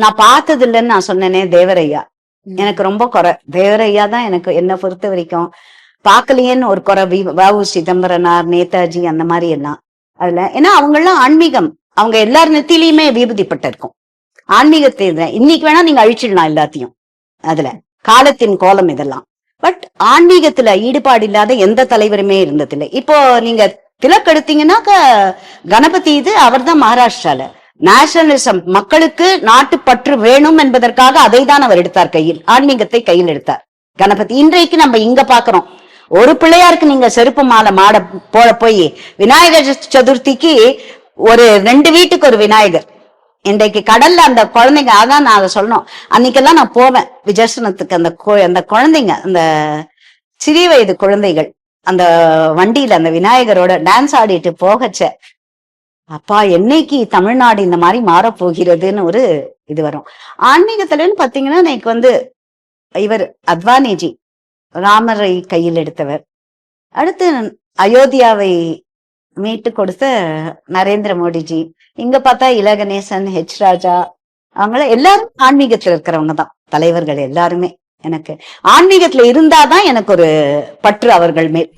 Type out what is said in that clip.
நான் பார்த்தது இல்லைன்னு நான் சொன்னேனே தேவரையா. எனக்கு ரொம்ப குறை. தேவரையா தான் எனக்கு என்ன பொறுத்த வரைக்கும் பார்க்கலையேன்னு ஒரு குறை. வ.உ. சிதம்பரனார், நேதாஜி அந்த மாதிரி எல்லாம் அதுல. ஏன்னா அவங்க எல்லாம் ஆன்மீகம், அவங்க எல்லார் நெத்திலையுமே விபூதிப்பட்டு இருக்கும். ஆன்மீகத்தை இன்னைக்கு வேணா நீங்க அழிச்சிடலாம் எல்லாத்தையும். அதுல காலத்தின் கோலம் இதெல்லாம். பட் ஆன்மீகத்துல ஈடுபாடு இல்லாத எந்த தலைவருமே இருந்ததில்லை. இப்போ நீங்க திலக் எடுத்தீங்கன்னாக்க கணபதி இது அவர் தான் மகாராஷ்டிரால நேஷனலிசம், மக்களுக்கு நாட்டுப்பற்று வேணும் என்பதற்காக அதை தான் அவர் எடுத்தார் கையில், ஆன்மீகத்தை கையில் எடுத்தார் கணபதி. இன்றைக்கு நம்ம இங்க பாக்குறோம், ஒரு பிள்ளையாருக்கு நீங்க செருப்பு மாலை மாட போய் விநாயகர் சதுர்த்திக்கு ஒரு 2 வீட்டுக்கு ஒரு விநாயகர். இன்றைக்கு கடல்ல அந்த குழந்தைங்க, அதான் நான் அதை சொல்லணும். அன்னைக்கெல்லாம் நான் போவேன் விஜர்சனத்துக்கு. அந்த குழந்தைங்க, அந்த சிறிய வயது குழந்தைகள் அந்த வண்டியில அந்த விநாயகரோட டான்ஸ் ஆடிட்டு போகச்ச, அப்பா என்னைக்கு தமிழ்நாடு இந்த மாதிரி மாறப்போகிறதுன்னு ஒரு இது வரும். ஆன்மீகத்துலன்னு பாத்தீங்கன்னா எனக்கு இவர் அத்வானிஜி ராமரை கையில் எடுத்தவர். அடுத்து அயோத்தியாவை மீட்டு கொடுத்த நரேந்திர மோடிஜி. இங்க பார்த்தா இலகணேசன், ஹெச் ராஜா, அவங்கள எல்லாரும் ஆன்மீகத்துல இருக்கிறவங்க தான் தலைவர்கள் எல்லாருமே. எனக்கு ஆன்மீகத்துல இருந்தாதான் எனக்கு ஒரு பற்று அவர்கள் மேல்.